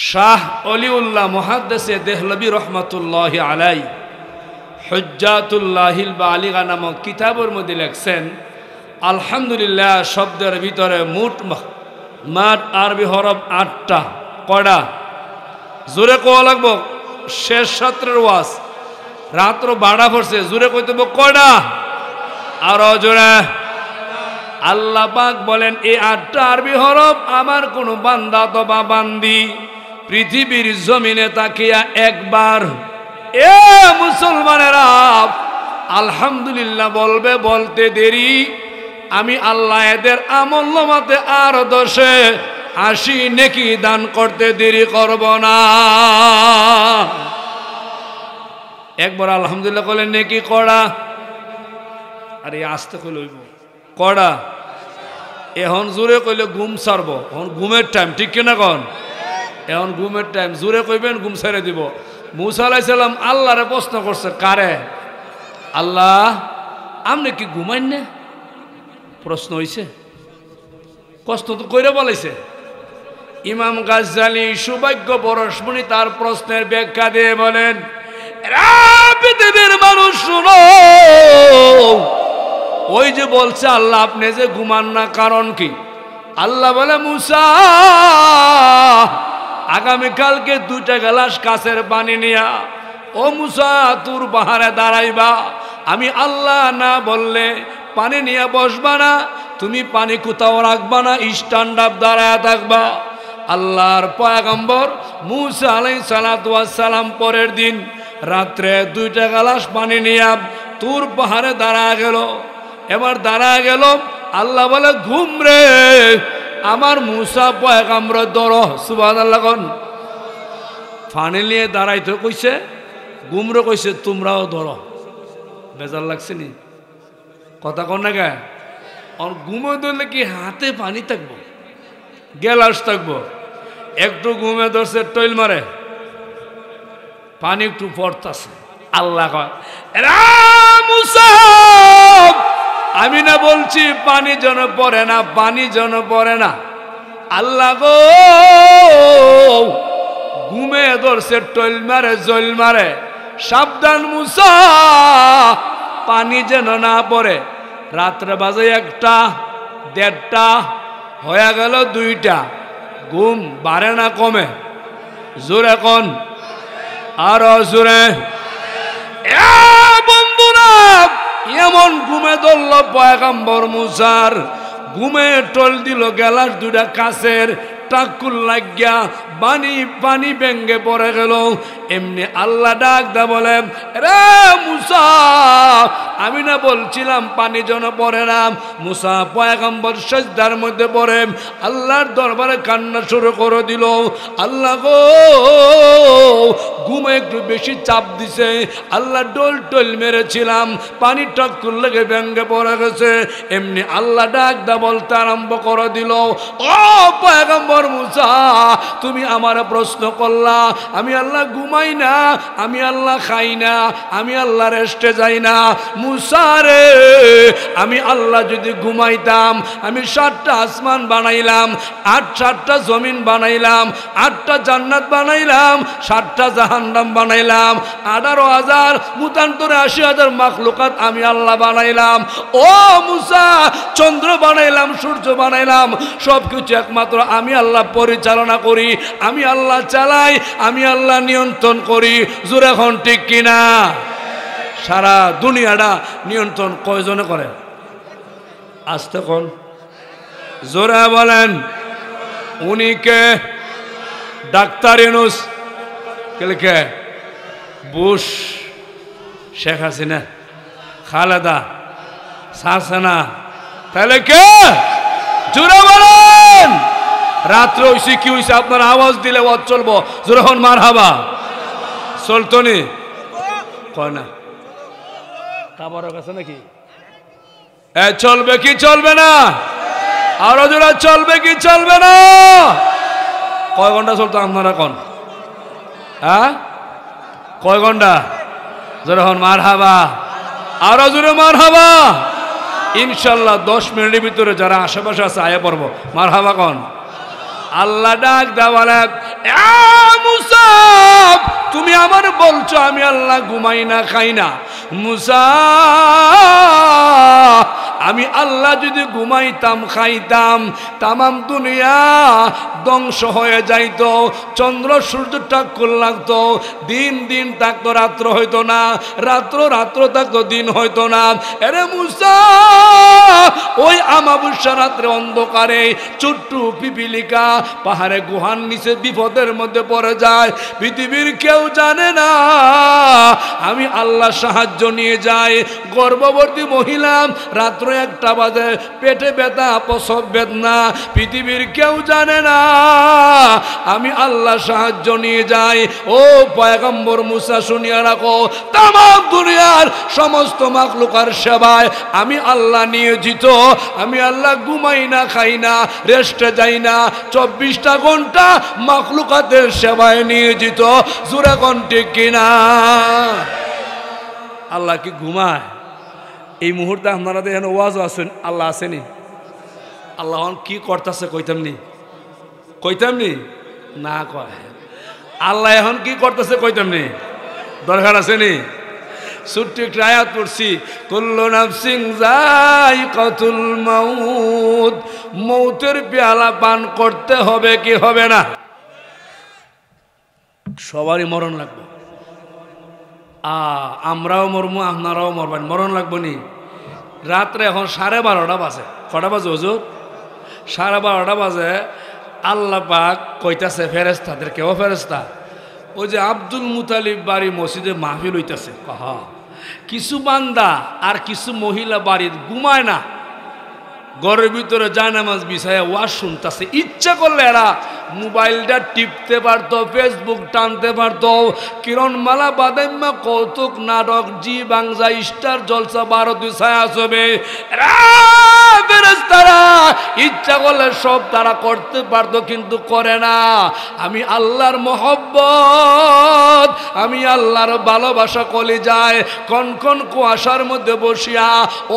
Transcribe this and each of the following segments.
শাহ অলিউল্লাহ মুহাদ্দিসে দেহলভী রহমাতুল্লাহি আলাই হুজ্জাতুল্লাহিল বালিগা নামক কিতাবের মধ্যে লেখছেন, আলহামদুলিল্লাহ শব্দের ভিতরে মাঠ আরবি হরফ 8টা। কয়টা? জোরে কোয়া লাগবো, শেষ সত্রের ওয়াজ, রাত্র 12 পড়ছে, জোরে কইতে কয়টা? আরো জোরে। আল্লাহ পাক বলেন এই 8টা আরবি হরফ আমার কোন বান্দা অথবা বান্দি পৃথিবীর জমিনে তাকিয়া একবার এ মুসলমানেরা আলহামদুলিল্লাহ বলবে, বলতে দেরি আমি আল্লাহ এদের আমল নামাতে আর 10-80 নেকি দান করতে দেরি করব না। একবার আলহামদুলিল্লাহ বলে নেকি কড়া, আরে আসতে কইল কড়া। এখন জোরে কইলে ঘুম ছাড়বো, এখন ঘুমের টাইম, ঠিক কিনা কন? এখন ঘুমের টাইম, জোরে কইবেন ঘুম ছেড়ে দিব। মুসা আলাইহিস সালাম আল্লাহরে প্রশ্ন করছে, কারে? আল্লাহ আপনি কি ঘুমাইন না? প্রশ্ন হইছে, কষ্ট তো কইরা বলাইছে। ইমাম গাজ্জালি সৌভাগ্য পরশমণি তার প্রশ্নের ব্যাখ্যা দিয়ে বলেন, পৃথিবীর মানুষ শুনো, ওই যে বলছে আল্লাহ আপনি যে ঘুমান না, কারণ কি? আল্লাহ বলে, মুসা আগামীকালকে 2টা গ্লাস কাছের পানি নিয়া ও মুসা তোর পাহাড়ে দাঁড়াইবা, আমি আল্লাহ না বললে পানি নিয়ে বসবা না, তুমি পানি কোথাও রাখবা না, স্ট্যান্ড আপ দাঁড়ায় থাকবা। আল্লাহর পয়গম্বর মুসা আলাইহিস সালাতু ওয়াস সালাম পরের দিন রাত্রে 2টা গ্লাস পানি নিয়ে তুর পাহাড়ে দাঁড়া গেল। এবার দাঁড়া গেল, আল্লাহ বলে, ঘুম রে আমার মুসা পয়গম্বর ধরো। সুবহানাল্লাহ কোন? পানি নিয়ে দাঁড়াইতে কইছে, ঘুমরে কইছে তোমরাও ধরো। বেজার লাগছে নি কথা কন না কে? আর ঘুমে ধরলে কি হাতে পানি থাকবো, গেলাস থাকবো? একটু ঘুমে ধরছে, টইল মারে, পানি একটু পড়তাছে। আল্লাহ কয়, মুসা আমি না বলছি পানি যেন পড়ে না, পানি যেন পড়ে না। আল্লাহ গো ঘুমে ধরছে, টইল মারে, জল মারে, সাবধান মুসা পানি যেন না পড়ে। রাত্রে বাজে 1টা, 1:30 হয়ে গেল 2টা, ঘুম বাড়ে না কমে? জোরে কোন, আরো জোরে। বন্ধুরা এমন ঘুমে ধরল পয়গম্বর মুসার, ঘুমে টল দিল গেলাস 2টা কাছের, টাকুল লাগিয়া পানি ভেঙ্গে পড়ে গেল। এমনি আল্লাহ ডাক দা বলে, রে মুসা আমি না বলছিলাম পানি যেন পড়ে না? মুসা পয়গম্বর সিজদার মধ্যে পড়ে আল্লাহর দরবারে কান্না শুরু করে দিল। আল্লাহ গো ঘুমে একটু বেশি চাপ দিছে, আল্লাহ ডোল টোল মেরেছিলাম, পানি টাকুল লেগে ভেঙ্গে পড়ে গেছে। এমনি আল্লাহ ডাক দা বলতে আরম্ভ করে দিল, ও পয়গম্বর মুসা তুমি আমার প্রশ্ন করলা, আমি আল্লাহ ঘুমাই না, আমি আল্লাহ খাই না, আমি আল্লাহ রেস্টে যাই না। মুসা রে আমি আল্লাহ যদি ঘুমাইতাম, আমি 7টা আসমান বানাইলাম, 7টা জমিন বানাইলাম, 8টা জান্নাত বানাইলাম, 7টা জাহান্নাম বানাইলাম, 18,000 মুতান্তরে 80,000 মাখলুকাত আমি আল্লাহ বানাইলাম। ও মুসা চন্দ্র বানাইলাম, সূর্য বানাইলাম, সবকিছু একমাত্র আমি আল্লাহ পরিচালনা করি, আমি আল্লাহ চালাই, আমি আল্লাহ নিয়ন্ত্রণ করি। জোরে এখন ঠিক কিনা? সারা দুনিয়াটা নিয়ন্ত্রণ কয়জনে করে? আসতে কোন, জোরে বলেন। উনি কে? ডাক্তার ইউনূস। কে? বুশ, শেখ হাসিনা, খালেদা, হাসানা, তাহলে কে? জোরে বলেন। রাত্রে হইছে কি হইছে? আপনার আওয়াজ দিলে ওয়াজ চলবো। জোরে হন মারহাবা। চলতো নি? কয় না তাবারক আছে নাকি? চলবে কি চলবে না? আরো জোরে চলবে কি চলবে না? কয় ঘন্টা চলতো আপনারা কোন? হ্যাঁ কয় ঘন্টা? জোরে হন মারহাবা। আরো জোরে মারহাবা। ইনশাল্লাহ 10 মিনিটের ভিতরে যারা আশেপাশে আছে আয়া পড়বো। মারহাবা কোন? আল্লাহ ডাক দা বলে, মুসা তুমি আমার বলছো আমি আল্লাহ ঘুমাই না খাই না। মুসা আমি আল্লাহ যদি ঘুমাইতাম খাইতাম তামাম দুনিয়া ধ্বংস হয়ে যাইতো, চন্দ্র সূর্য টাক্কর লাগতো, দিন দিন থাকতো রাত্র হইতো না, রাত্র রাত্র থাকতো দিন হইতো না। এরে মুসা ওই আমাবস্যা রাত্রে অন্ধকারে ছোট্ট পিপিলিকা পাহাড়ে গুহার নিচে বিপদের মধ্যে পড়ে যায়, পৃথিবীর কেউ জানে না। আমি আল্লাহ সাহায্য নিয়ে যাই। গর্ভবতী মহিলা রাত্র 1টা বাজে, পেটে ব্যথা, প্রসব বেদনা, পৃথিবীর কেউ জানে না। আমি আল্লাহ সাহায্য নিয়ে যাই। ও পয়গম্বর মুসা শুনিয়া রাখো, তামাম দুনিয়ার সমস্ত মাখলুকার সেবায় আমি আল্লাহ নিয়োজিত। আমি আল্লাহ ঘুমাই না খাই না, রেস্টে যাই না, 24টা ঘন্টা মাখলুকাতের সেবায় নিয়োজিত। জোরে কোন ঠিক কিনা? আল্লাহ কি ঘুমায়? এই মুহূর্তে আপনারা দেখেন ওয়াজও আছেন, আল্লাহ আসেনি? আল্লাহ কি করতেছে কইতাম নি না কয়। আল্লাহ এখন কি করতেছে কইতাম নি? দরকার আছে নি? ছোট্ট একটা আয়াত পড়ছি, কুল্লু নাফসিন যায়িকাতুল মাউত, মৌতের পেয়ালা পান করতে হবে কি হবে না? সবারই মরণ লাগবে। আমরাও মরবো, আপনারাও মরবেন, মরণ লাগবো নি? রাত্রে এখন 12:30 বাজে। কটা বাজে হুজুর? 12:30 বাজে। আল্লাহ পাক কইতাছে ফেরেশতাদের, কেউ ফেরেশতা ওই যে আব্দুল মুতালিব বাড়ি মসজিদে মাহফিল হইতাছে, কিছু বান্দা আর কিছু মহিলা বাড়ির ঘুমায় না, ঘরের ভিতরে জায়নামাজ বিছায়া ওয়াজ শুনতেছে। ইচ্ছা করলে এরা মোবাইলটা টিপতে পারতো, ফেসবুক টানতে পারতো। কিরণমালা বাদাম্মা কৌতুক নাটক, জি বাংলা, স্টার জলসা, ভারতী ছায়াছবি, ফেরেশতারা ইচ্ছা করলে সব তারা করতে পারতো, কিন্তু করে না। আমি আল্লাহর মহব্বত, আমি আল্লাহর ভালোবাসা কলিজায় কনকন কুয়াশার মধ্যে বসিয়া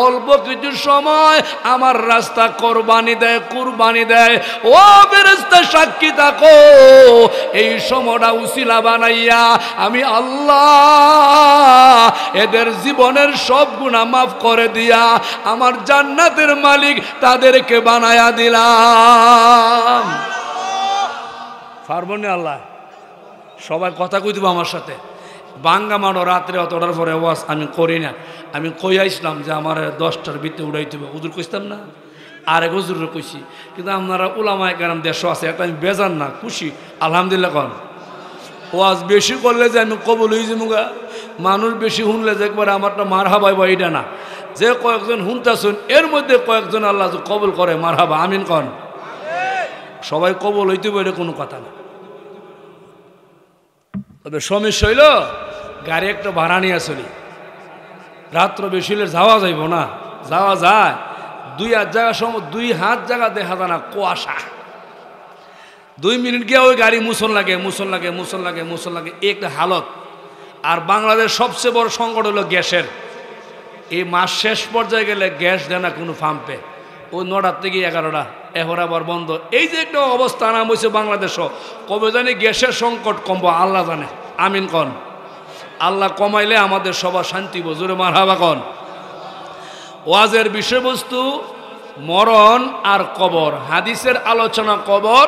অল্প কিছু সময় আমার রাস্তা কোরবানি দেয়, কুরবানি দেয়। ও ফেরেশতা সাক্ষী থাকো, এই সময়টা উসিলা বানাইয়া আমি আল্লাহ এদের জীবনের সব গুনাহ মাফ করে দিয়া আমার জান্নাতের মালিক তাদেরকে বানায়া দিলাম। পারবো না আল্লাহ? সবাই কথা কই দিব আমার সাথে। বাঙ্গা মানো রাত্রে অতটার পরে ওয়াজ আমি করি না। আমি কই আইসলাম যে আমার 10টার ভিতরে উড়াইতে হবে, হুজুর কইতাম না, আরেক হুজুরে কইছি। কিন্তু আপনারা উলামায়ে কেরাম 150 আছে, একটা আমি বেজান না, খুশি আলহামদুলিল্লাহ। কন ওয়াজ বেশি করলে যে আমি কবুল হয়ে যাবো গা, মানুষ বেশি শুনলে যে একবার আমারটা মারহাবা বা এটা না, যে কয়েকজন শুনতেছেন এর মধ্যে কয়েকজন আল্লাহ কবুল করে, মারহাবা আমিন কন। সবাই কবুল হইতে বলে কোনো কথা না। তবে সমস্যা হইল গাড়ি একটা ভাড়া নিয়ে আসলি, রাত্র বেশি হলে যাওয়া যাইব না, যাওয়া যায় 2 হাত জায়গা সময় 2 হাত জায়গা দেখা যায় না, কুয়াশা। 2 মিনিট গিয়ে ওই গাড়ি মুসল লাগে একটা হালত। আর বাংলাদেশ সবচেয়ে বড় সংকট হলো গ্যাসের। এই মাস শেষ পর্যায়ে গেলে গ্যাস দেয় না কোনো পাম্পে, ওই 9টার থেকে 11টা, এখন আবার বন্ধ। এই যে একটা অবস্থা নাম হয়েছে বাংলাদেশও, কবে জানি গ্যাসের সংকট কমবো আল্লাহ জানে, আমিন কন। আল্লাহ কমাইলে আমাদের সবার শান্তি বজুরে মারহাবা কন। ওয়াজের বিষয়বস্তু মরণ আর কবর, হাদিসের আলোচনা কবর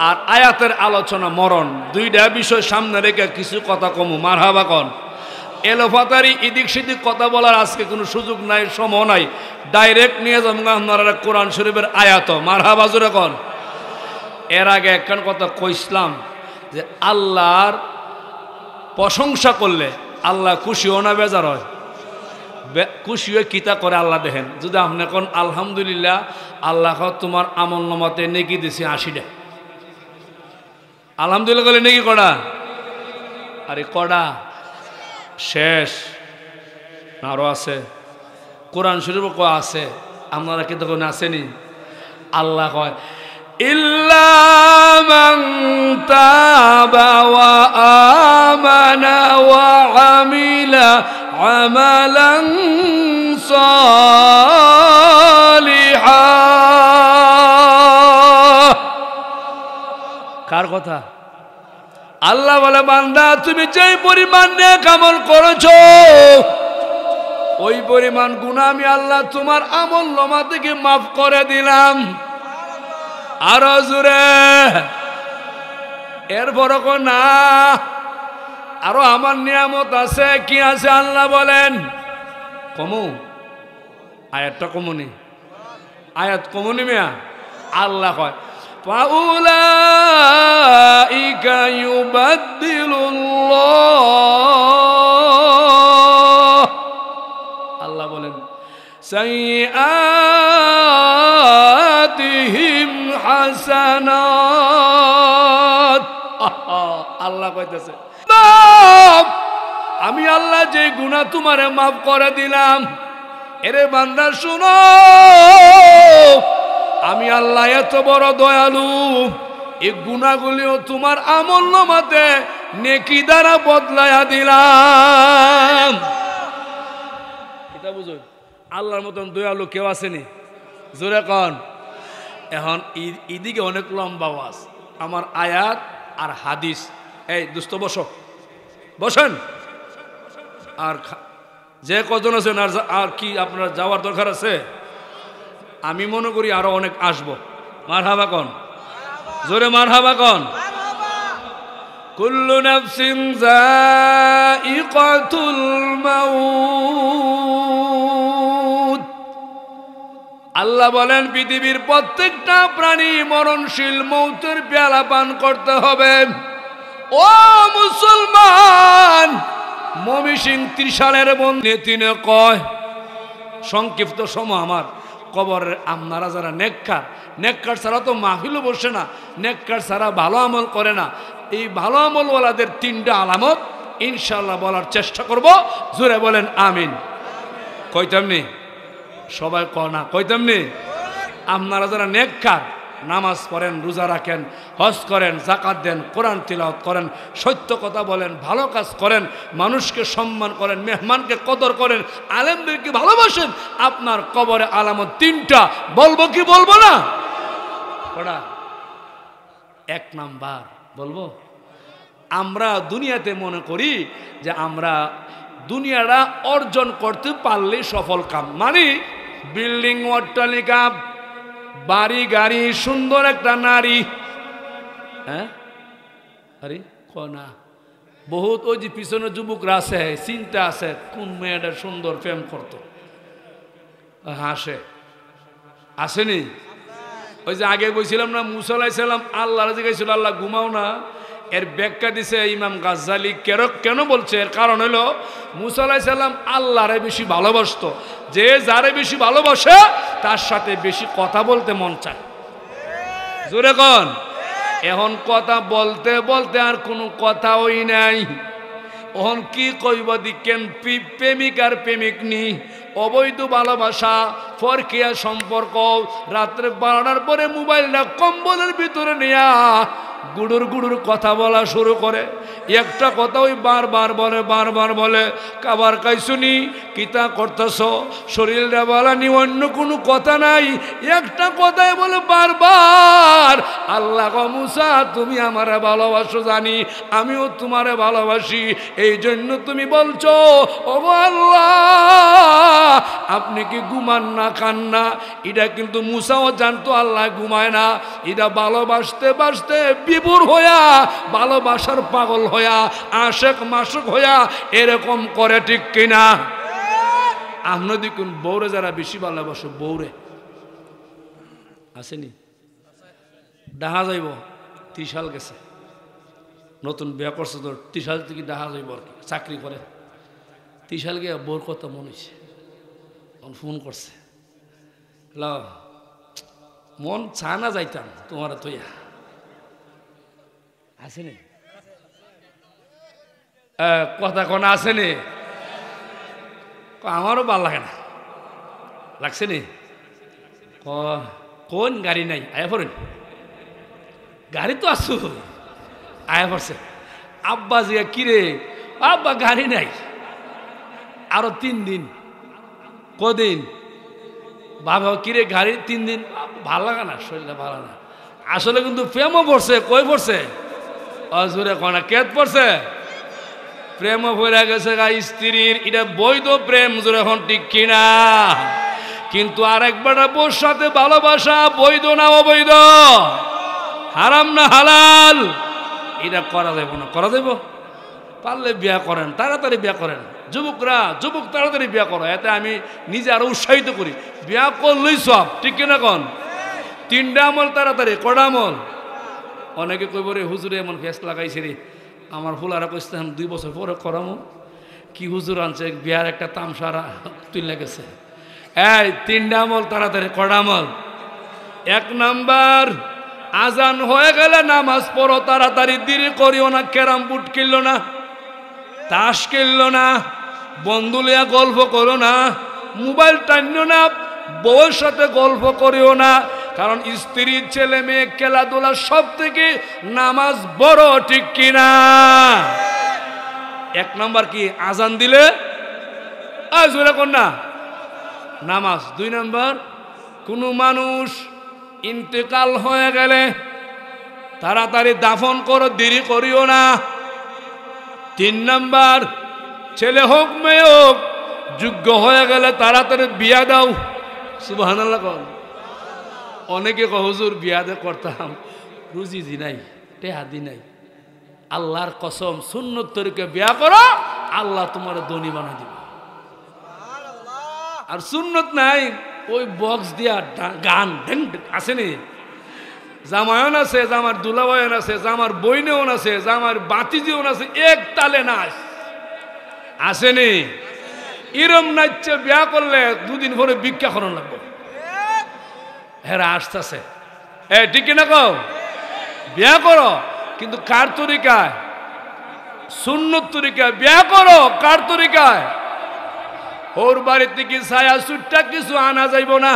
আর আয়াতের আলোচনা মরণ, 2টা বিষয় সামনে রেখে কিছু কথা কমু, মারহাবা কন। এলোফাতারি এদিক সেদিক কথা বলার আজকে কোনো সুযোগ নাই, সময় নাই, ডাইরেক্ট নিয়ে যাবো আপনারা কোরআন শরীফের আয়াত, মারহাবা জোরে কন। এর আগে একখান কথা কইসলাম যে আল্লাহর প্রশংসা করলে আল্লাহ খুশি হয় না বেজার হয়? খুশি হয়ে কিতা করে আল্লাহ দেখেন। যদি আপনি এখন আলহামদুলিল্লাহ, আল্লাহ তোমার আমল নামাতে নেকি দিছি 80টা, আলহামদুলিল্লাহ করলে নেকি কটা? আরে কটা শেষ না, আরো আছে। কোরআন শরীফ আছে, আপনারা কি তখন আসেনি? আল্লাহ কয় ইল্লা মান তাবা ওয়া আমানা ওয়া আমিলা আমালান সালিহা। কার কথা? আল্লাহ বলে বান্দা তুমি যেই পরিমাণ নেক আমল করেছো ওই পরিমাণ গুনাহ আমি আল্লাহ তোমার আমল নামা থেকে মাফ করে দিলাম। আরো জোরে এরপর না আরো আমার নিয়ামত আছে। কি আছে আল্লাহ বলেন? কমু আয়াতটা কমুনি, আয়াত কমুনি মিয়া। আল্লাহ কয় ফাউলাইকা ইউবাদদিলুল্লাহ, আল্লাহ বলেন সাইয়্যাতিহিম হাসানাত। আল্লাহ কইতেছে আমি আল্লাহ যে গুনাহ তোমারে মাফ করে দিলাম, এরে বান্দা শুনো আমি আল্লাহ এত বড় দয়ালু, এই গুনাহগুলিও তোমার আমল নামাতে নেকি দ্বারা বদলায়া দিলাম। এটা বুঝো আল্লাহর মতন দয়ালু কেউ আসেনি, জোরে কন। এখন এদিকে অনেক লম্বা ওয়াজ, আমার আয়াত আর হাদিস। এই দুস্থ বসো, বসেন। আর যে কজন আছেন আর কি আপনার যাওয়ার দরকার আছে? আমি মনে করি আরো অনেক আসবো। মারহাবা কন, জোরে মারহাবা কন। কুল্লু নাফসিন যায়িকাতুল মাউত। আল্লাহ বলেন পৃথিবীর প্রত্যেকটা প্রাণী মরণশীল, মৌতের পেয়ালা পান করতে হবে। ও মুসলমান, মমিসিং ত্রিশালের বন্ধে তিনে কয় সংক্ষিপ্ত সময় আমার কবরের আপনারা যারা নেককার, নেককার ছাড়া তো মাহফিলও বসে না, নেককার ছাড়া ভালো আমল করে না। এই ভালো আমলওয়ালাদের তিনটা আলামত ইনশাআল্লাহ বলার চেষ্টা করব। জোরে বলেন আমিন। কইতামনি সবাই কনা, কইতামনি আপনারা যারা নেককার, নামাজ পড়েন, রোজা রাখেন, হজ করেন, যাকাত দেন, কোরআন তিলাওয়াত করেন, সত্য কথা বলেন, ভালো কাজ করেন, মানুষকে সম্মান করেন, মেহমানকে কদর করেন, আলেমদেরকে ভালোবাসেন, আপনার কবরে আলামত তিনটা। বলবো কি বলবো না? ওটা এক নাম্বার বলবো। আমরা দুনিয়াতে মনে করি যে আমরা দুনিয়াটা অর্জন করতে পারলে সফল কাম, মানে বিল্ডিং, অট্টালিকা, বাড়ি গাড়ি, সুন্দর একটা নারী। হ্যাঁ আরে কনা বহুত ওই যে পিছনে যুবকরা আছে, চিন্তা আছে কোন মেয়েটা সুন্দর প্রেম করতো, হাসে আসেনি? ওই যে আগে বলছিলাম না মুসা আলাইহিস সালাম আল্লাহর জিজ্ঞাসা, আল্লাহ ঘুমাও না? এর ব্যাখ্যা দিছে ইমাম গাজ্জালি। কেন বলছে? এর কারণ হলো মুসা আলাইহিস সালাম আল্লাহরে বেশি ভালোবাসতো। যে যারে বেশি ভালোবাসে তার সাথে বেশি কথা বলতে মন চায়। জোরে কন। এখন কথা বলতে বলতে আর কোনো কথাই নাই। এখন কি কইব দিকেন? প্রেমিক আর প্রেমিক নি, অবৈধ ভালোবাসা, ফরকিয়া সম্পর্ক। রাত্রে 12টার পরে মোবাইলটা কম্বলের ভিতরে নিয়া গুড়ুর গুড়ুর কথা বলা শুরু করে। একটা কথা ওই বারবার বলে কাবার কাইছুনি, কিতা করতেছ, শরীরটা বলানি, অন্য কোনো কথা নাই, একটা কথাই বলে বারবার, আল্লাহ গো মুসা তুমি আমারে ভালোবাসো জানি, আমিও তোমারে ভালোবাসি, এই জন্য তুমি বলছো ওগো আল্লাহ আপনি কি ঘুমান না, খান না? এটা কিন্তু মুসাও জানতো আল্লাহ ঘুমায় না। এটা ভালোবাসতে বাসতে বিভোর হইয়া, ভালোবাসার পাগল হইয়া, আশেক মাসুক হইয়া এরকম করে, ঠিক কিনা? আপনি দেখুন বউরে যারা বেশি ভালোবাসো, বউরে আসেনি দেখা যাইব 30 সাল গেছে, নতুন বিয়া করছে তো 30 সাল থেকে দেখা যাইব আর কি, চাকরি করে 30 সাল গিয়ে বউর কথা মনে হয়েছে, ফোন করছে, মন চা না যাইতাম তোমার তৈয়া আসেনি, কথা কোন আসেনি, আমারও ভাল লাগে না, লাগছে নি? কোন গাড়ি নাই, আয়া পড়েন, গাড়ি তো আসু আয়া পড়ছে। আব্বা জিয়া কিরে, আব্বা গাড়ি নাই, আরো 3 দিন। কদিন? বাবা কিরে গাড়ি 3 দিন, ভাল লাগে না, শরীরটা ভালো না। আসলে কিন্তু প্রেমও পড়ছে, কই পড়ছে? অজুরে কোনা কেত পড়ছে প্রেম হয়ে গেছে গা স্ত্রীর, এটা বৈধ প্রেম জোরে এখন ঠিক কিনা? কিন্তু আরেকবার বোর সাথে ভালোবাসা বৈধ না অবৈধ, হারাম না হালাল? এটা করা যাবে না, করা যাবে? পারলে বিয়া করেন, তাড়াতাড়ি বিয়া করেন। যুবকরা, যুবক তাড়াতাড়ি বিয়া করো, এতে আমি নিজে আরো উৎসাহিত করি। বিয়া করলেই সব, ঠিক কিনা কন? 3টা আমল তাড়াতাড়ি, কটা আমল? অনেকে কইব রে হুজুরে এমন ফেস লাগাইছে রে, আমার ফুলারা কইছে 2 বছর পরে করামো। কি হুজুর আনছে, বিয়ার একটা তামসারা তুলে গেছে। এই 3টা আমল তাড়াতাড়ি, কটা আমল? 1 নাম্বার, আজান হয়ে গেলে নামাজ পড়ো তাড়াতাড়ি, দেরি করিও না। ক্যারাম বুট কিনলো না, তাস কিনলো না, বন্ধু লিয়া গল্প করো না, মোবাইল টানিও না, বউয়ের সাথে গল্প করিও না। কারণ স্ত্রী, ছেলে মেয়ে, খেলাধুলা সব থেকে নামাজ বড়, ঠিক কিনা? 1 নাম্বার কি? আজান দিলে জোরে কোন না নামাজ। 2 নাম্বার, কোনো মানুষ ইন্তেকাল হয়ে গেলে তাড়াতাড়ি দাফন করো, দেরি করিও না। 3 নাম্বার, ছেলে হোক মেয়ে হোক যোগ্য হয়ে গেলে তাড়াতাড়ি বিয়া দাও। সুবহানাল্লাহ কন। অনেকে কয় হুজুর বিয়া দে করতাম, রুজি দি নাই, টেহা দি নাই। আল্লাহর কসম, সুন্নত তরিকে বিয়া করো, আল্লাহ তোমার ধনী বানাই দিবে। আর সুন্নত নাই, ওই বক্স দিয়া গান আসেনি, জামায়ন আছে, জামার দুলাবায়ন আছে, জামার বইনেও আছে, জামার বাতিজিও আছে, এক তালে নাচ আসেনি। ইরম নাচছে বিয়া করলে 2 দিন পরে ভিক্ষা করানো লাগবে। হেরা আসতেছে, ঠিক কিনা কও? বিয়া করো, কিন্তু কার তরিকায়? সুন্নত তরিকায় বিয়া করো। কার তরিকায়? ওর বাড়ি থেকে ছায়া সুটটা কিছু আনা যাইব না।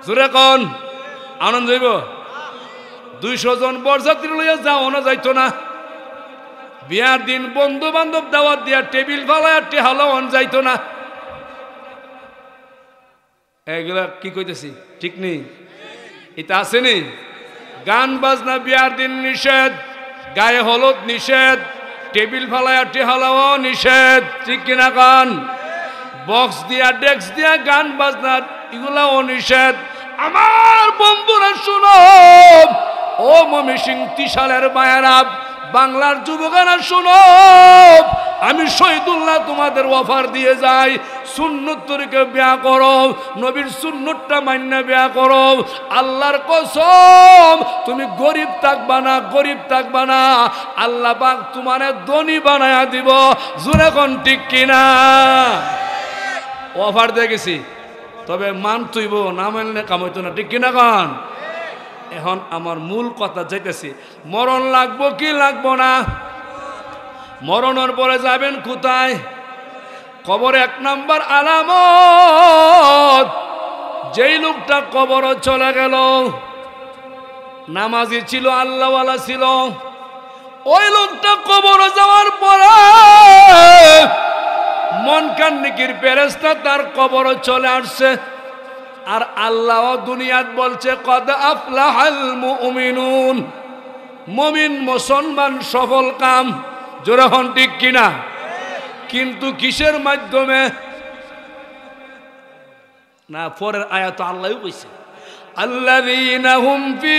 জোরে কোন? আনন্দ যাইব? 200 জন বরযাত্রী লইয়া যাও না, যাইতো না। বিয়ার দিন বন্ধু বান্ধব দাওয়াত দিয়া টেবিল ফালায় টেহালাওন যাইতো না। এগুলা কি কইতেছি ঠিক নেই? এটা আসেনি? গান বাজনা বিয়ার দিন নিষেধ, গায়ে হলুদ নিষেধ, টেবিল ফালায় টেহালাও নিষেধ, ঠিক কিনা গান? বক্স দিয়া ডেস্ক দিয়া গান বাজনা এগুলাও নিষেধ। আমার বন্ধুরা শুনো, ও ময়মনসিংহ ত্রিশালের মায়েরা, বাংলার যুবকেরা শুনো, আমি শহীদুল্লাহ তোমাদের অফার দিয়ে যাই, সুন্নত তরিকে বিয়া করো, নবীর সুন্নতটা মান্য বিয়া করো। আল্লাহর কসম, তুমি গরিব থাকবা না, গরিব থাকবা না, আল্লাহ পাক তোমারে ধনী বানায়া দিব। জোরে কোন ঠিক কিনা? অফার দিয়ে গেছি, তবে মান তুইব, না মানলে কামাইতো না, ঠিক কিনা কন? এখন আমার মূল কথা যাইতেছি, মরণ লাগবো কি লাগবো না? মরণের পরে যাবেন কোথায়? কবরে 1 নাম্বার আলামত, যেই লোকটা কবর চলে গেল, নামাজি ছিল, আল্লাহওয়ালা ছিল, ওই লোকটা কবর যাওয়ার পরে মনকার নেকির ফেরেশতা তার কবর চলে আসছে। আর আল্লাহ দুনিয়াত বলছে কদ আফলাহাল মুমিনুন, মুমিন মুসলমান সফল কাম। জোরে হন ঠিক কিনা? কিন্তু কিসের মাধ্যমে? না, পরের আয়াত আল্লাহই কইছে, আল্লাযীনা হুম ফী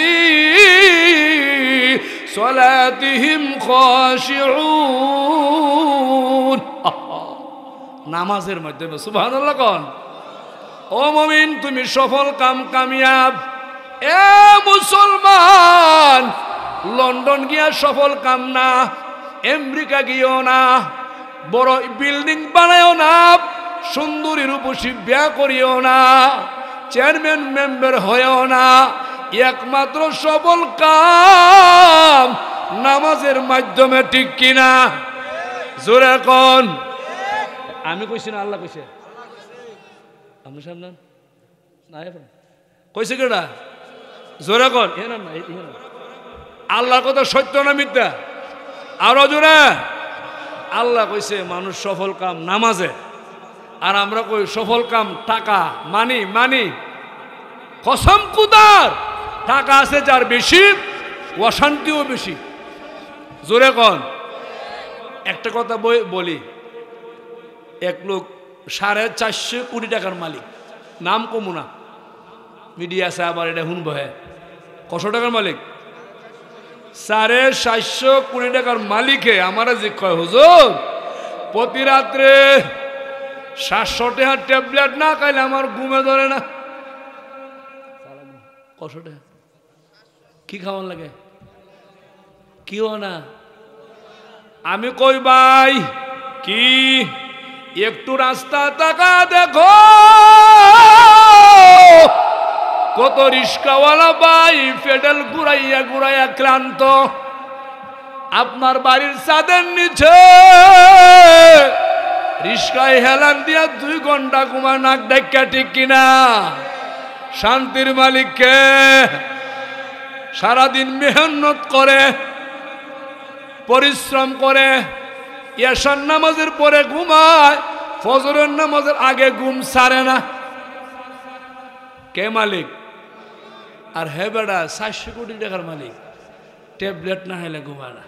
সালাতিহিম খাশিউন, নামাজের মাধ্যমে। সুবহানাল্লাহ কোন? ও মুমিন, তুমি সফল কাম, কামিয়াব। এ মুসলমান, লন্ডন গিয়া সফল কাম না, আমেরিকা গিয়েও না, বড় বিল্ডিং বানায়ও না, সুন্দরী রূপসী বিয়া করিও না, চেয়ারম্যান মেম্বার হয়েও না। একমাত্র সফল কাম নামাজের মাধ্যমে, ঠিক কিনা? জোরে কোন? আমি কইছি না, আল্লাহ কইছে? আপনি সামনে না কইছে কেডা? জোরে কোন? আল্লাহর কথা সত্য না মিথ্যা? আরো জোরে। আল্লাহ কইছে মানুষ সফল কাম নামাজে, আর আমরা কই সফল কাম টাকা, মানি। মানি কসম কুদার, টাকা আছে যার বেশি, অশান্তিও বেশি। জোরে কোন। একটা কথা বলি, এক লোক 450 কোটি টাকার মালিক, নাম কমু না, মিডিয়া আছে আবার এটা শুনবো। হ্যাঁ, কশো টাকার মালিক? 750 কোটি টাকার মালিকে আমার যে কয়, হুজুর প্রতি রাত্রে 700 টাকার ট্যাবলেট না খাইলে আমার ঘুমে ধরে না। কশো টাকা কি খাওয়ান লাগে? কিও না। আমি কই ভাই কি একটু রাস্তা তাকা দেখো, কত রিস্কাওয়ালা ভাই পেডেল ঘুরাইয়া ঘুরাইয়া ক্লান্ত, আপনার বাড়ির ছাদের নিচে রিস্কায় হেলান দিয়া 2 ঘন্টা ঘুমায় নাক ডাক্কা, ঠিক কিনা? শান্তির মালিককে সারাদিন মেহনত করে পরিশ্রম করে, ইয়াশার নামাজের পরে ঘুমায়, ফজরের নামাজের আগে ঘুম ছাড়ে না। কে মালিক? আর হে বেড়া 400 কোটি টাকার মালিক, ট্যাবলেট না হলে ঘুমায় না।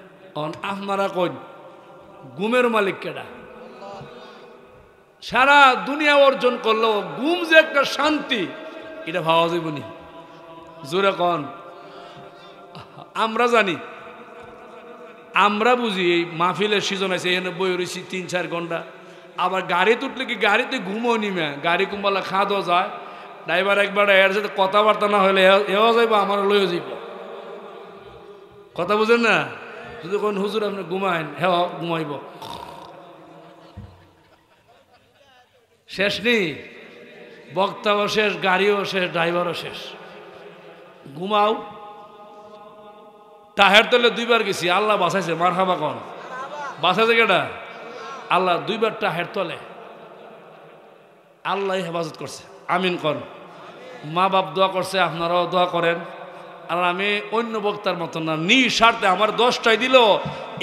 আপনারা কই ঘুমের মালিক কেডা? সারা দুনিয়া অর্জন করলো, ঘুম যে একটা শান্তি এটা ভাবা যাবনি। জোরে কন। আমরা জানি, আমরা বুঝি এই মাহফিলের সিজন আছে, এখানে বই রয়েছি 3-4 ঘন্টা। আবার গাড়ি তুটলে কি গাড়িতে ঘুমও নিমে, গাড়ি কুম্বালা খাওয়া যায়, ড্রাইভার একবার এর সাথে কথাবার্তা না হলে এও যাইব, আমার লইও যাইব। কথা বুঝেন না? যদি কোন হুজুর আপনি ঘুমাইন, হ্যাঁ ঘুমাইব, শেষ নেই, বক্তাও শেষ, গাড়িও শেষ, ড্রাইভারও শেষ। ঘুমাও। তাহের তলে 2বার গেছি, আল্লাহ বাঁচাইছে, মারহাবা কন। বাঁচাইছে কেটা? আল্লাহ। 2বার তাহের তলে আল্লাহ হেফাজত করছে, আমিন কন। মা বাপ দোয়া করছে, আপনারাও দোয়া করেন। আর আমি অন্য বক্তার মতন না, নিঃস্বার্থে আমার 10টায় দিল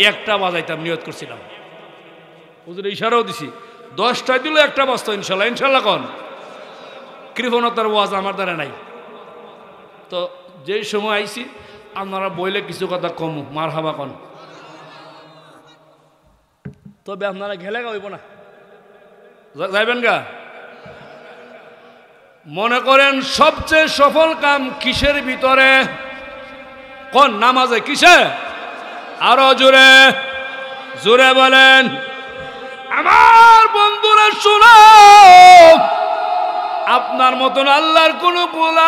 1টা বাজাইতাম, নিয়ত করছিলাম। হুজুর ইশারাও দিছি, 10টায় দিল 1টা বাজতো ইনশাল্লাহ। ইনশাল্লাহ কন। কৃপণতার ওয়াজ আমার দ্বারা নাই। তো যেই সময় আইছি আপনারা বইলে কিছু কথা কমু, মারহাবা কন। তবে আপনারা ঘেলে গাইব না, যাইবেন গা। মনে করেন সবচেয়ে সফল কাম কিসের ভিতরে? কোন? নামাজে। কিসে? আরো জোরে জোরে বলেন। আমার বন্ধুরা শুনো, আপনার মতন আল্লাহর কোন গোলাম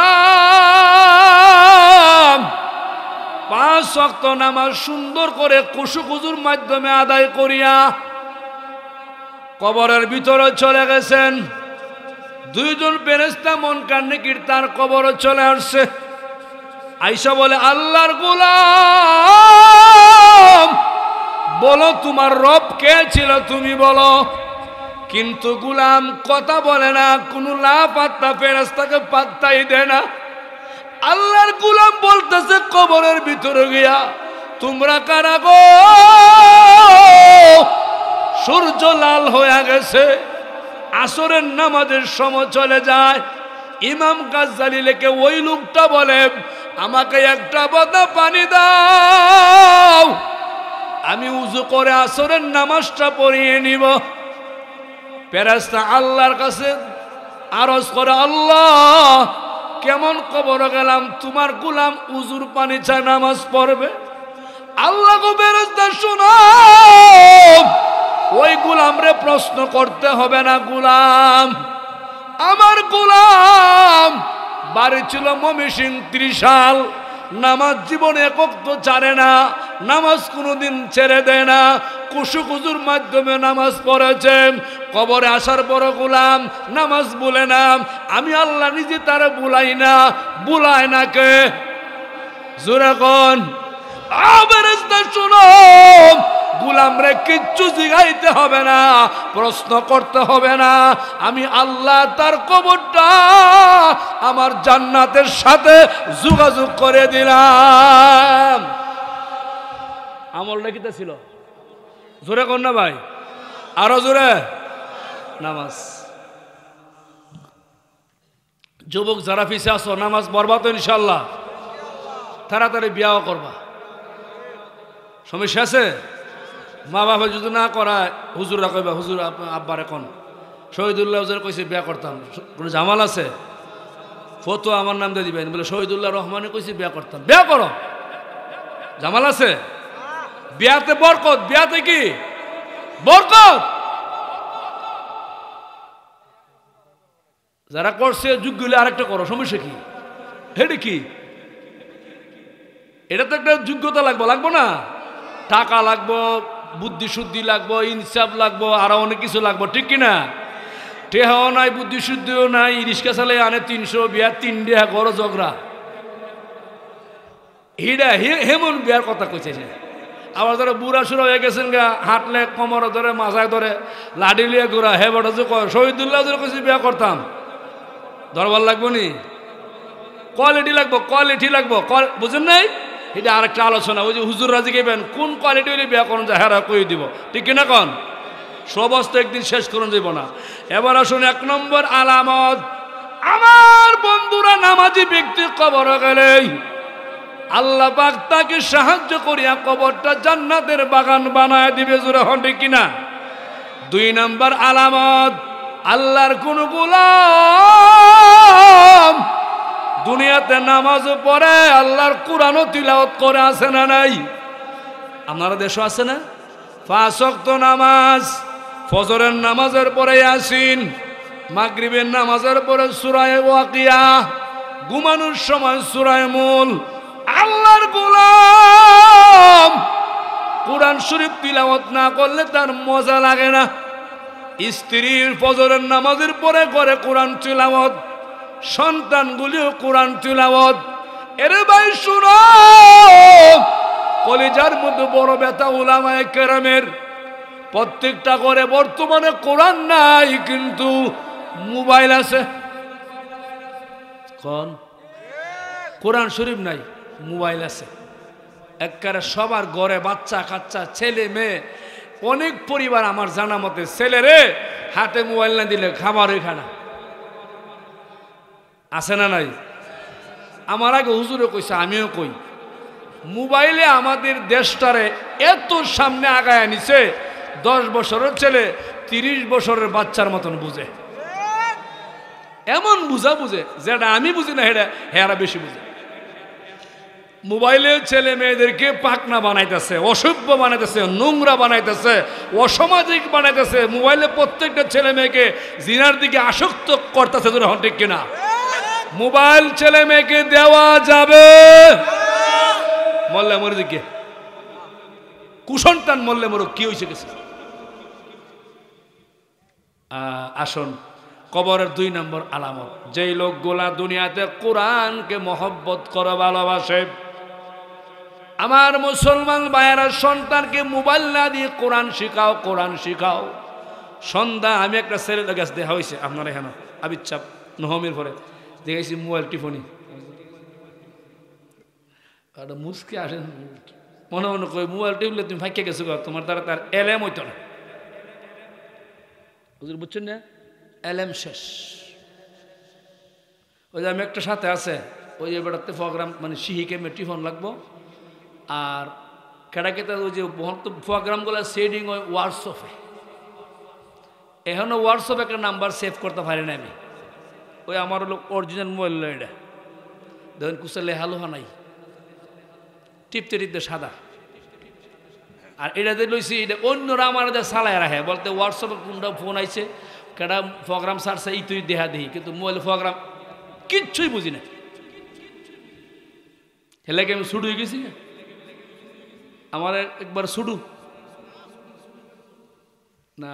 5 ওয়াক্ত নামাজ সুন্দর করে কুসুকুজুর মাধ্যমে আদায় করিয়া কবরের ভিতরে চলে গেছেন। 2 জন ফেরেশতা মুনকার নাকির তার কবরে চলে আসছে। আয়েশা বলে, আল্লাহর গোলাম বলো তোমার রব কে ছিল, তুমি বলো। কিন্তু গোলাম কথা বলে না, কোনো লাপাত্তা, ফেরেশতাকে পাত্তাই দেয় না। আল্লাহর গোলাম বলতেছে কবরের ভিতরে গিয়া, তোমরা কারা গো? সূর্য লাল হয়ে গেছে, আসরের নামাজের সময় চলে যায়। ইমাম গাজ্জালি লেখে, ওই লোকটা বলে, আমাকে একটা বোতল পানি দাও, আমি উযু করে আসরের নামাজটা পড়িয়ে নিব। ফেরেশতা আল্লাহর কাছে আরজ করে, আল্লাহ কেমন কবর গেলাম, তোমার গোলাম উজুর পানি চায়, নামাজ পড়বে। আল্লাহ গো ফেরেশতা শোনো, ওই গোলামরে প্রশ্ন করতে হবে না। গোলাম, আমার গোলাম বাড়ি ছিল ময়মনসিংহ, 30 সাল, নামাজ জীবনে একক তো ছাড়ে না, নামাজ কোনোদিন ছেড়ে দেয় না, কুসুকুজুর মাধ্যমে নামাজ পড়েছেন। কবরে আসার পর গোলাম নামাজ ভুলে না, আমি আল্লাহ নিজে তারা ভুলাই না। ভুলায় না কে? জোরে কোন। ফেরেশতা শুনো, গোলাম রে কিচ্ছু জিগাইতে হবে না, প্রশ্ন করতে হবে না। আমি আল্লাহ তার কবরটা আমার জান্নাতের সাথে যোগাযোগ করে দিলাম। আমলটা কিটা ছিল? জোরে কোন না ভাই, আরো জোরে। নামাজ। যুবক যারা পিছে আসো, নামাজ পড়বা তো ইনশাল্লাহ, তাড়াতাড়ি বিয়াও করবা। সমস্যা আছে? মা বাবা যদি না করায় হুজুররা কইবা হুজুর আব্বার এখন শহীদুল্লাহ হুজুর কইছে বিয়া করতাম, কোনো জামাল আছে? ফটো আমার নাম দিয়ে দিবেন, বলে শহীদুল্লাহ রহমানে কইছে বিয়া করতাম, বিয়া করো, জামাল আছে? বিয়াতে বরকত, বিয়াতে কি বরকত। যারা করছে যোগ্য হলে আরেকটা করো, সমস্যা কি? হেডে কি এটা তো একটা যোগ্যতা লাগবো, লাগবো না? টাকা লাগবো, বুদ্ধি শুদ্ধি লাগবো, ইনসাফ লাগবো, আরো অনেক কিছু লাগবো, ঠিক কিনা? টেহাও নাই, বুদ্ধি শুদ্ধিও নাই, রিক্সা চালে আনে 300, বিয়ার 3 টাকা গড় ঝগড়া। হিডা হেমন বিয়ার কথা কইছে। আবার ধরো বুড়া সুরা হয়ে গেছেন গা, হাঁটলে কোমরে ধরে, মাথায় ধরে, লাডি লিয়ে ঘোরা, হে বড় যে শহীদুল্লাহ কইছে বিয়া করতাম, দরবার লাগবো নি? কোয়ালিটি লাগবো, কোয়ালিটি লাগবো, বুঝেন নাই? এটা আরেকটা আলোচনা। ওই যে হুজুর রাজি গেবেন কোন কোয়ালিটি হলে বিয়া করুন যায়, হেরা কই দিব, ঠিক কিনা কন? সবস্ত একদিন শেষ করুন যাব না। এবার আসুন 1 নম্বর আলামত, আমার বন্ধুরা নামাজি ব্যক্তি কবর গেলে আল্লাহ পাক তাকে সাহায্য করিয়া কবরটা জান্নাতের বাগান বানায় দিবে, জোরে হন ঠিক কিনা? 2 নম্বর আলামত, আল্লাহর কোন গোলাম দুনিয়াতে নামাজ পড়ে, আল্লাহর কোরআনও তিলাওয়াত করে, আছে না নাই? আপনারা দেশও আছে না? 5 ওয়াক্ত নামাজ, ফজরের নামাজের পরে ইয়াসিন, মাগরিবের নামাজের পরে সূরা ওয়াকিয়া, ঘুমানোর সময় সূরা মুল। আল্লাহর গোলাম কোরআন শরীফ তিলাওয়াত না করলে তার মজা লাগে না। স্ত্রীর ফজরের নামাজের পরে করে কোরআন তিলাওয়াত, সন্তানগুলিও কোরআন তিলাওয়াত। এরে ভাই শুনো, কলিজার মধ্যে বড় ব্যথা উলামায়ে কেরামের, প্রত্যেকটা করে বর্তমানে কোরআন নাই কিন্তু মোবাইল আছে। কোন কোরআন শরীফ নাই, মোবাইল আছে। একবারে সবার ঘরে বাচ্চা কাচ্চা, ছেলে মেয়ে, অনেক পরিবার আমার জানা মতে ছেলেরে হাতে মোবাইল না দিলে খাবারই খানা, আছে না নাই? আমার আগে হুজুরে কইছে, আমিও কই, মোবাইলে আমাদের দেশটারে এত সামনে আগায় নিছে, 10 বছরের ছেলে 30 বছরের বাচ্চার মতন বুঝে, এমন বুঝা বুঝে যেটা আমি বুঝি না, হেরা বেশি বুঝে। মোবাইলে ছেলে মেয়েদেরকে পাকনা বানাইতেছে, অসভ্য বানাইতেছে, নোংরা বানাইতেছে, অসামাজিক বানাইতেছে। মোবাইলে প্রত্যেকটা ছেলে মেয়েকে জিনার দিকে আসক্ত করতেছে, হন ঠিক কিনা? মোবাইল ছেলে মেয়েকে দেওয়া যাবে? মল্লে মরে দিকে কুসন্তান মল্লে মরো কি হয়েছে গেছে। আসুন, কবরের 2 নম্বর আলামত, যেই লোকগুলা দুনিয়াতে কোরআনকে মহব্বত করে, ভালোবাসে, আমার মুসলমান ভাইয়েরা সন্তানকে মোবাইল না দিয়ে কোরআন শিখাও, কোরআন শিখাও। সন্ধ্যা আমি একটা ছেলের কাছে দেখা হয়েছে আপনার এখানে আবিচ্ছাপ নহমের পরে দেখেছি মোবাইল টিফনি, মুসকে আসেন মনে মনে কই মোবাইল টিপলে তুমি ফাঁকে গেছো, তোমার দ্বারা তার এলএম হইতো না। বুঝছেন না? এলএম শেষ। ওই যে আমি একটা সাথে আছে, ওই যে বেড়াতে প্রোগ্রাম মানে সিহিকে টিফন লাগবো, আর কেটাকেতে ওই যে প্রোগ্রামগুলো সেডিং ওই হোয়াটসঅ্যাপে, এখনো হোয়াটসঅ্যাপে একটা নাম্বার সেভ করতে পারি না আমি। ওই আমার হলো অরিজিনাল মোবাইল, এটা দেখেন কুসে লেহালোহা নাই, টিপতে টিপতে সাদা। আর এটা দিয়ে লইছি, এটা অন্যরা আমার চালায় রাখে, বলতে হোয়াটসঅ্যাপে কোনটা ফোন আইছে, কেটা প্রোগ্রাম ছাড়ছে, এই তুই দেখা দিই, কিন্তু মোবাইল প্রোগ্রাম কিচ্ছুই বুঝি না। হেলাকে আমি ছুটু হয়ে গেছি, আমার একবার ছুটু না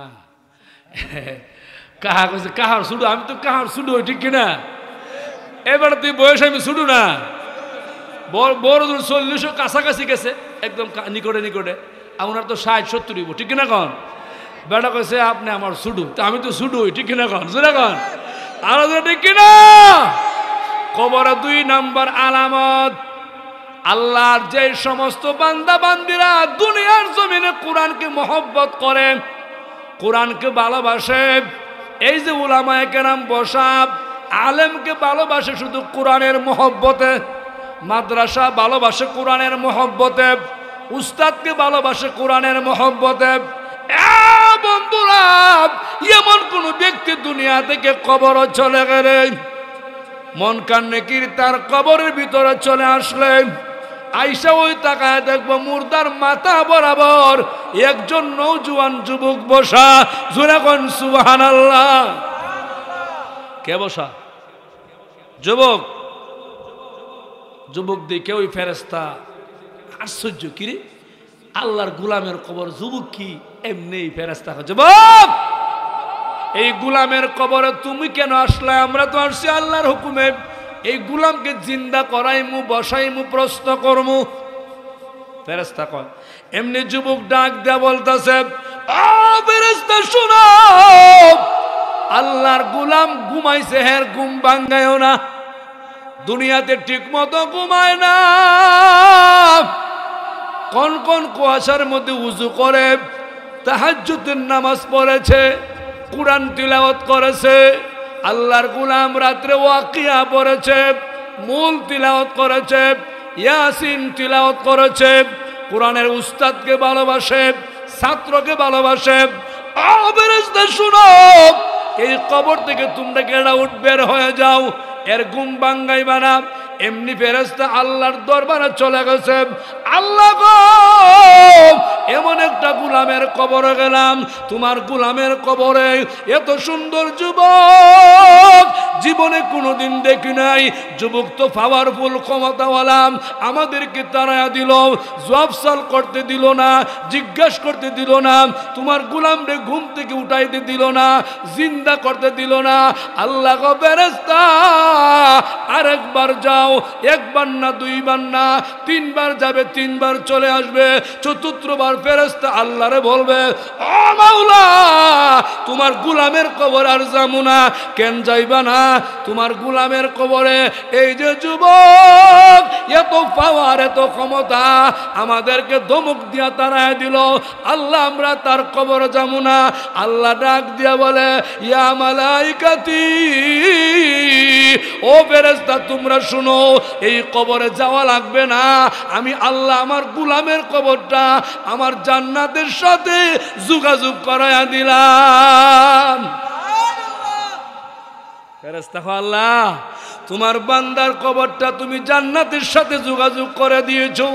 কাহা কইছে কাহার ছুটু, আমি তো কাহার ছুটু, ঠিক কিনা? এবার তুই বয়স আমি ছুটু না, বড় দূর 40 কাছাকাছি গেছে, একদম নিকটে নিকটে, আপনার তো 60-70 হইব, ঠিক কিনা কন? বেটা কইছে আপনি আমার ছুটু, তো আমি তো ছুটু হই, ঠিক কিনা কন? জোরে কন, আর ঠিক কিনা? কবরে 2 নম্বর আলামত, আল্লাহর যে সমস্ত বান্দা বান্দিরা দুনিয়ার জমিনে কোরআনকে মহব্বত করে, কোরআনকে ভালোবাসে, এই যে উলামায়ে কেরাম বসা, আলেমকে ভালোবাসে শুধু কোরআনের মহব্বতে, মাদ্রাসা ভালোবাসে কোরআনের মহব্বতে, উস্তাদকে ভালোবাসে কোরআনের মহব্বতে। বন্ধুরা, এমন কোন ব্যক্তি দুনিয়া থেকে কবর চলে গেলে, মন কান নেকির তার কবরের ভিতরে চলে আসলে, আইসা ওই তাকায় দেখবো মুর্দার মাথা বরাবর একজন নওজোয়ান যুবক বসা। জোরে কোন সুবহানাল্লাহ। কে বসা? যুবক। যুবক দেখে ওই ফেরেশতা আশ্চর্য, কিরে আল্লাহর গোলামের কবর, যুবক কি এমনি? ফেরেশতা যুবক, এই গোলামের কবরে তুমি কেন আসলে? আমরা তো আসছি আল্লাহর হুকুমে, এই গোলামকে জিন্দা করাইমু, বসাইমু, প্রশ্ন করমু। ফেরেশতা কয়, এমনি যুবক ডাক দেয়া বলতেছে, ও ফেরেশতা শুনো, আল্লাহর গোলাম ঘুমাইছে, হের ঘুম ভাঙ্গায়ও না। দুনিয়াতে ঠিক মতো ঘুমায় না, কোন কোন কুয়াশার মধ্যে উযু করে, তাহাজ্জুদের নামাজ পড়েছে, কুরআন তিলাওয়াত করেছে। আল্লাহর গোলাম রাত্রে ওয়াকিয়া পড়েছে, মূল তিলাওয়াত করেছে, ইয়াসিন তিলাওয়াত করেছে, কোরআনের উস্তাদকে ভালোবাসে, ছাত্রকে ভালোবাসে। ফেরেশতা শুনো, এই কবর থেকে তোমরা গেড়া উঠ বের হয়ে যাও, এর ঘুম ভাঙ্গাইবা না। এমনি ফেরেশতা আল্লাহর দরবারে চলে গেছে। আল্লাহ গো, এমন একটা গোলামের কবরে গেলাম, তোমার গোলামের কবরে এত সুন্দর যুবক জীবনে কোনোদিন দেখি নাই। যুবক তো পাওয়ারফুল, ক্ষমতাওয়ালা, আমাদেরকে তাড়ায়া দিল, জবাবসাল করতে দিল না, জিজ্ঞাসা করতে দিল না, তোমার গোলামরে ঘুম থেকে উঠাইতে দিল না, জিন্দা করতে দিল না। আল্লাহ গো ফেরেশতা, আরেকবার যাও, একবার না, দুইবার না, তিনবার যাবে, তিনবার চলে আসবে। চতুর্থবার ফেরেশতা আল্লাহরে বলবে, ও মাওলা, তোমার গোলামের কবর আর যাবো না। কেন যাইবা না? তোমার গোলামের কবরে এই যে যুবক এত পাওয়ার, এত ক্ষমতা, আমাদেরকে ধমক দিয়া তাড়ায় দিল। আল্লাহ, আমরা তার কবরে যাবো না। আল্লাহ ডাক দিয়া বলে, ইয়া মালাইকাতি, ও ফেরেশতা তোমরা শুনো, এই কবরে যাওয়া লাগবে না। আমি আল্লাহ আমার গোলামের কবরটা আমার জান্নাতের সাথে যোগাযোগ করায়া দিলাম। ফেরেশতা, আল্লাহ তোমার বান্দার কবরটা তুমি জান্নাতের সাথে যোগাযোগ করে দিয়েছো,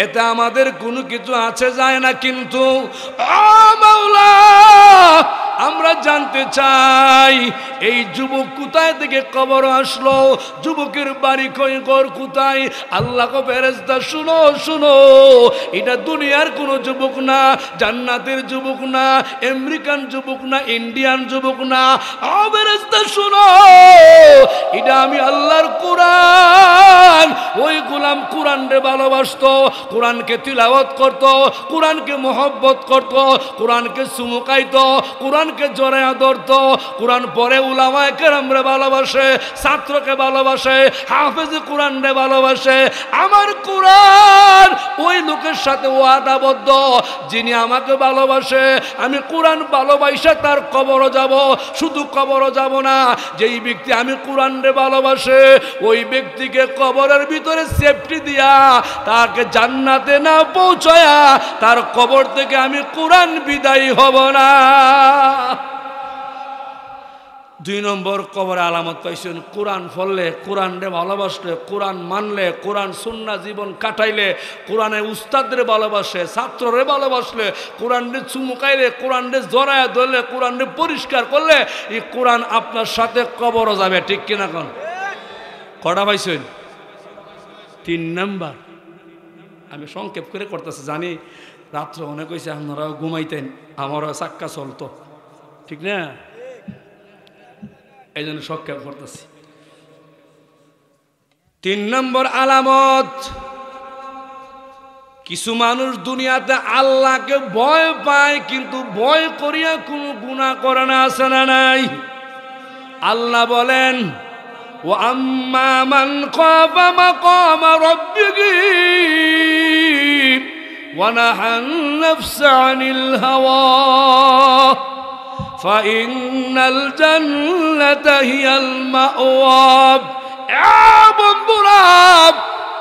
এতে আমাদের কোনো কিছু আছে যায় না। কিন্তু ও মাওলা, আমরা জানতে চাই এই যুবক কোথায় থেকে কবর আসলো, যুবকের বাড়ি কই, ঘর কোথায়? আল্লাহ গো ফেরেশতা শুনো, শুনো, এটা দুনিয়ার কোনো যুবক না, জান্নাতের যুবক না, আমেরিকান যুবক না, ইন্ডিয়ান যুবক না। ও ফেরেশতা শুনো, এটা আমি আল্লাহর কোরআন। ওই গোলাম কোরআনকে ভালোবাসতো, কোরআনকে তিলাওয়াত করত, কোরআনকে মহব্বত করত, কোরআনকে চুমুকাইতো, কোরআনকে জড়ায়া ধরত। কোরআন পড়ে উলামায়ে কেরামরে ভালোবাসে, ছাত্রকে ভালোবাসে, হাফেজে কোরআনরে ভালোবাসে। আমার কোরআন ওই লোকের সাথে ওয়াদাবদ্ধ, যিনি আমাকে ভালোবাসে, আমি কোরআন ভালোবাসা তার কবরও যাব। শুধু কবরও যাব না, যেই ব্যক্তি আমি কোরআনরে ভালোবাসে, ওই ব্যক্তিকে কবরের ভিতরে সেফটি দিয়া তাকে জান্নাতে না পৌঁছায়া তার কবর থেকে আমি কোরআন বিদায়ী হব না। 2 নম্বর কবরে আলামত পাইছেন, কোরআন পড়লে, কোরআনরে ভালোবাসলে, কোরআন মানলে, কোরআন সুন্নাহ জীবন কাটাইলে, কোরআনের উস্তাদরে ভালোবাসে, ছাত্ররে ভালোবাসলে, কোরআনরে চুমুকাইলে, কোরআনরে জড়ায়া ধরলে, কোরআনরে পরিষ্কার করলে, এই কোরআন আপনার সাথে কবরও যাবে। ঠিক কিনা কোন? কটা পাইছেন? 3 নম্বর। আমি সংক্ষেপ করে করতেছি, জানি রাত্রে অনেক হয়েছে, আপনারাও ঘুমাইতেন, আমারও চাক্কা চলতো, ঠিক না? এই জন্য সংক্ষেপ করতেছি। 3 নম্বর আলামত, কিছু মানুষ দুনিয়াতে আল্লাহকে ভয় পায়, কিন্তু ভয় করিয়া কোনো গুনাহ করে না, আছে না নাই? আল্লাহ বলেন, ও আম্মা মান খাফা মাকামা রাব্বিহি ওয়া নাহান নাফসা আনিল হাওয়া ফাইন্নাল জান্নাতা হিয়াল মাওয়া। বন্ধুরা,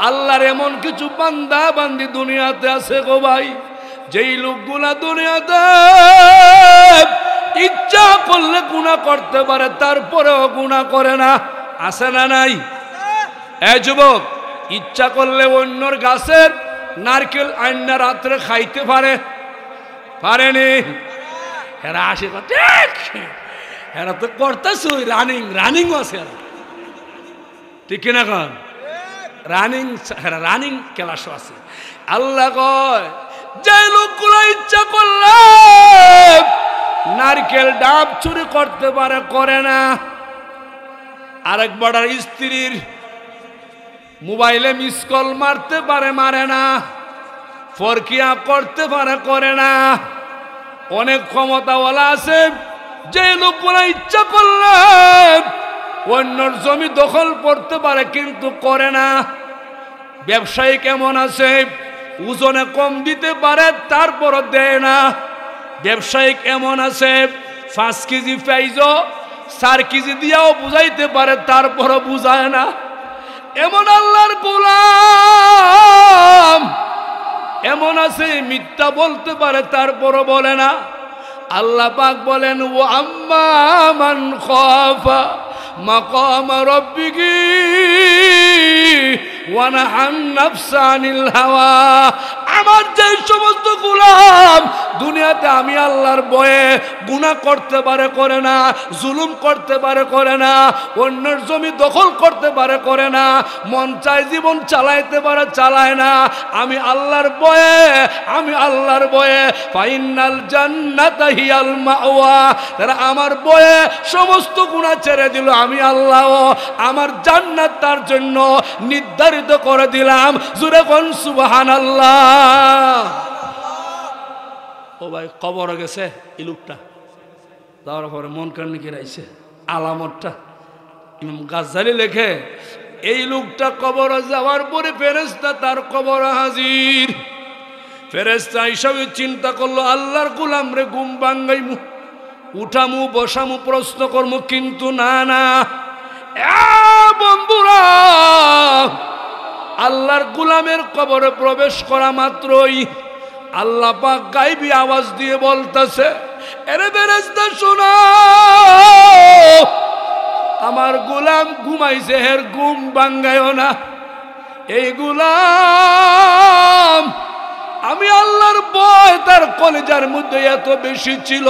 আল্লাহর এমন কিছু বান্দা বান্দি দুনিয়াতে আছে গো ভাই, যেই লোকগুলা দুনিয়াতে ইচ্ছা করলে গুনাহ করতে পারে, তারপরেও গুনাহ করে না। আছে না নাই? এই যুবক, ইচ্ছা করলে অন্যর গাছের নারকেল আইনা রাত্রে খাইতে পারেনি? এরা আসে ঠিক, এরা তো করতেছে রানিং আছে, ঠিক কিনা কন? রানিং ক্লাসও আছে। আল্লাহ কয় যে লোকগুলো ইচ্ছা করলে নারকেল ডাব চুরি করতে পারে, করে না। আরেক বড়ার স্ত্রীর মোবাইলে মিস কল মারতে পারে, মারে না। ফরকিয়া করতে পারে, করে না। অনেক ক্ষমতাওয়ালা আছে যে লোকগুলো ইচ্ছা করলে অন্যর জমি দখল করতে পারে, কিন্তু করে না। ব্যবসায়ী কেমন আছে, ওজনে কম দিতে পারে তারপরও দেয় না। ব্যবসায়ী কেমন আছে, 5 কেজি পেঁয়াজ 4 কেজি দিয়াও বুঝাইতে পারে, তারপরও বুঝায় না। এমন আল্লাহর গোলাম এমন আছে, মিথ্যা বলতে পারে তারপরও বলে না। আল্লাহ পাক বলেন, ও আম্মা মান খাফা মাকাম রাব্বিহি ওয়া নাহান নাফসা আনিল হাওয়া। আমার যে সমস্ত গোলাম দুনিয়াতে আমি আল্লাহর ভয়ে গুনাহ করতে পারে, করে না। জুলুম করতে পারে, করে না। অন্যের জমি দখল করতে পারে, করে না। মন চায় জীবন চালাইতে পারে, চালায় না। আমি আল্লাহর ভয়ে ফাইনাল জান্নাতা হিয়াল মাওয়া। তারা আমার ভয়ে সমস্ত গুনাহ ছেড়ে দিল, আমি আল্লাহ আমার জান্নাত তার জন্য নির্ধারিত করে দিলাম। জোরে কোন সুবহানাল্লাহ। ও ভাই, কবর গেছে এই লোকটা, যাওয়ার পরে মন কান্না কেরাইছে। আলামতটা ইমাম গাজ্জালি লেখে, এই লোকটা কবর যাওয়ার পরে ফেরেশতা তার কবর হাজির। ফেরেশতা হিসাবে চিন্তা করলো, আল্লাহর গোলাম রে ঘুম ভাঙ্গাইমু, উঠামু, বসামু, প্রশ্ন করমু, কিন্তু না। বন্ধুরা, আল্লাহর গোলামের কবরে প্রবেশ করা মাত্রই আল্লাহ পাক গায়বী আওয়াজ দিয়ে বলতেছে, এরে ফেরেশতা শোনো, আমার গোলাম ঘুমাইছে, এর ঘুম ভাঙ্গায়ও না। এই গোলাম আমি আল্লাহর ভয় তার কলিজার মধ্যে এত বেশি ছিল,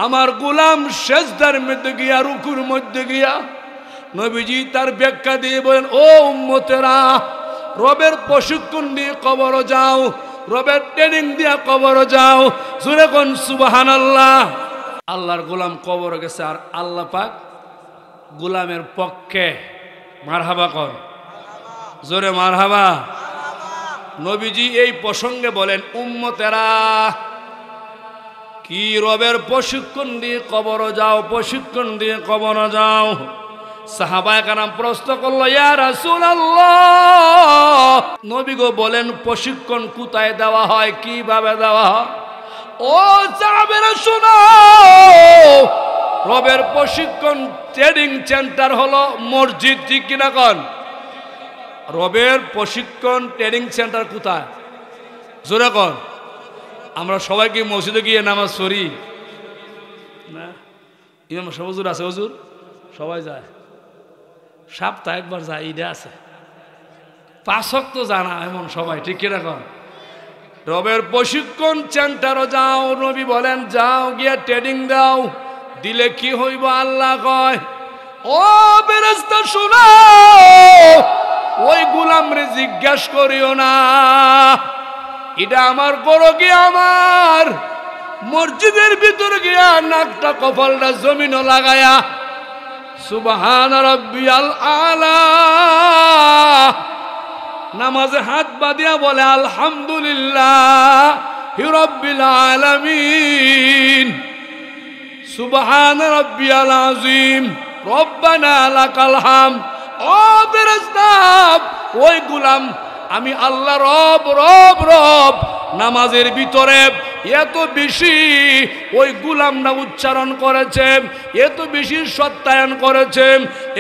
আমার গোলাম সেজদার মধ্যে গিয়া, রুকুর মধ্যে গিয়া নবীজি তার ব্যাখ্যা দিয়ে বলেন, ও উম্মতেরা, রবের প্রশিক্ষণ দিয়ে কবর যাও, রবের ট্রেনিং দিয়ে কবর যাও। জোরে কোন সুবহানাল্লাহ। আল্লাহর গোলাম কবর গেছে, আর আল্লাহ পাক গোলামের পক্ষে মারহাবা কর, জোরে মারহাবা। নবীজি এই প্রসঙ্গে বলেন, উম্মতেরা, কি রবের প্রশিক্ষণ দিয়ে কবর যাও, প্রশিক্ষণ দিয়ে কবর যাও। সাহাবায়ে কেরাম প্রশ্ন করলো, ইয়া রাসূলুল্লাহ, নবী গো বলেন প্রশিক্ষণ কোথায় দেওয়া হয়, কিভাবে দেওয়া হয়? ও সাহাবীরা শোনো, রবের প্রশিক্ষণ ট্রেনিং সেন্টার হলো মসজিদ, ঠিক কিনা কোন? রবের প্রশিক্ষণ ট্রেনিং সেন্টার কোথায়? জোরে কোন? আমরা সবাই কি মসজিদে গিয়ে নামাজ পড়ি না? ইমাম সাহেব হুজুর আছে, হুজুর সবাই যায়, সপ্তাহে একবার যায়, ঈদে আছে। 5 ওয়াক্ত জানা এমন সবাই, ঠিক কিনা কোন? রবের প্রশিক্ষণ সেন্টারও যাও, নবী বলেন যাও, গিয়ে ট্রেনিং দাও, দিলে কি হইব? আল্লাহ কয়, ও ফেরেশতা শোনো, ওই গোলামরে জিজ্ঞাসা করিও না, এটা আমার করো গিয়া, আমার মসজিদের ভিতরে গিয়া নাকটা কপালটা জমিনও লাগায়া সুবহান রাব্বিয়াল আলা, নামাজে হাত বাঁধিয়া বলে আলহামদুলিল্লাহি রাব্বিল আলামিন, সুবহান রাব্বিয়াল আযীম, রব্বানা লাকাল হামদ। ও ফেরেশতা, ওই গোলাম আমি আল্লাহ রব রব রব নামাজের ভিতরে এত বেশি ওই গুলামরা উচ্চারণ করেছে, এত বেশি সত্যায়ন করেছে।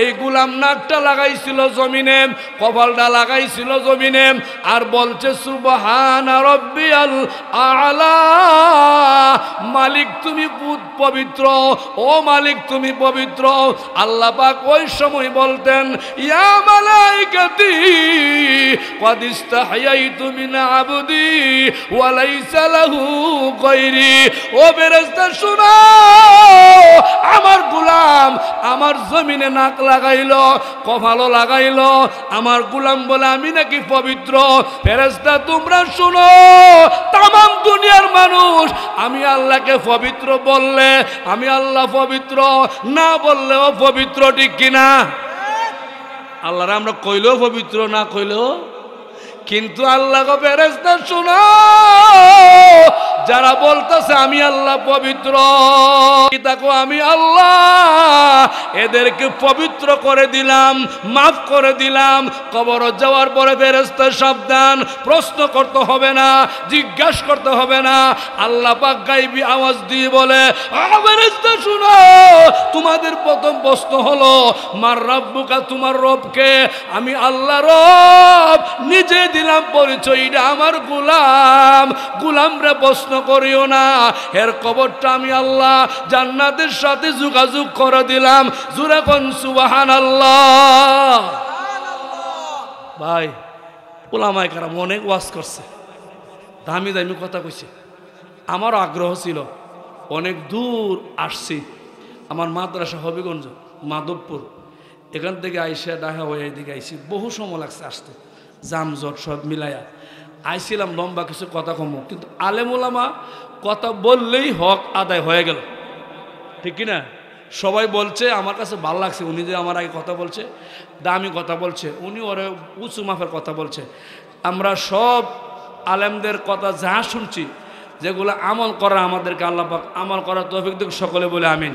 এই গুলাম নাকটা লাগাইছিল জমিনে, কপালটা লাগাইছিল জমিনে, আর বলছে সুবহানা রাব্বিয়াল আ'লা। মালিক তুমি পবিত্র, ও মালিক তুমি পবিত্র। আল্লাহ পাক ওই সময় বলতেন ইয়া মালাইকাতি ক্বাদ ইস্তাহয়াইতু মিন আবদি ওয়া লাইসা লাহু গায়রি। ও ফেরেশতা শুনো, আমার গোলাম আমার জমিনে নাক লাগাইলো, কপালও লাগাইলো, আমার গোলাম বলে আমি নাকি পবিত্র। ফেরেশতা তোমরা শুনো, তামাম দুনিয়ার মানুষ আমি আল্লাহকে পবিত্র বললে আমি আল্লাহ পবিত্র, না বললেও পবিত্র, ঠিক কিনা? আল্লাহরে আমরা কইলেও পবিত্র, না কইলেও। কিন্তু আল্লাহকে ফেরেশতা শুনো, যারা বলতেছে আমি আল্লাহ পবিত্র, দেখো আমি আল্লাহ এদেরকে পবিত্র করে দিলাম, মাফ করে দিলাম। কবর যাওয়ার পরে ফেরেশতা সাবধান, প্রশ্ন করতে হবে না, জিজ্ঞাসা করতে হবে না। আল্লাহ পাক গায়বী আওয়াজ দিয়ে বলে ফেরেশতা শুনো, তোমাদের প্রথম প্রশ্ন হলো মার রাব্বুকা, তোমার রবকে? আমি আল্লাহ রব নিজে দিলাম পরিচয়, এটা আমার গোলাম। গোলামরা প্রশ্ন করিও না, এর কবরটা আমি আল্লাহ জান্নাতের সাথে যোগাযোগ করে দিলাম। জোরে কোন সুবহানাল্লাহ। ভাই ওলামায়ে কেরাম অনেক ওয়াজ করছে, দামি দামি কথা কইছে। আমারও আগ্রহ ছিল, অনেক দূর আসছি। আমার মাদ্রাসা হবিগঞ্জ মাধবপুর, এখান থেকে আইসা ঢাকা হয়ে এদিকে আইসি, বহু সময় লাগছে আসতে, জামজট সব মিলাইয়া আইছিলাম। লম্বা কিছু কথা কম, কিন্তু আলেম ওলামা কথা বললেই হক আদায় হয়ে গেল, ঠিক কিনা? সবাই বলছে, আমার কাছে ভালো লাগছে, উনি যে আমার আগে কথা বলছে, দামি কথা বলছে, উনি ওরে উঁচু মাফের কথা বলছে। আমরা সব আলেমদের কথা যা শুনছি, যেগুলো আমল করা আমাদেরকে আল্লাহ পাক আমল করার তৌফিক দিক, সকলে বলে আমিন।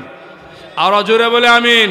আর জোরে বলে আমিন।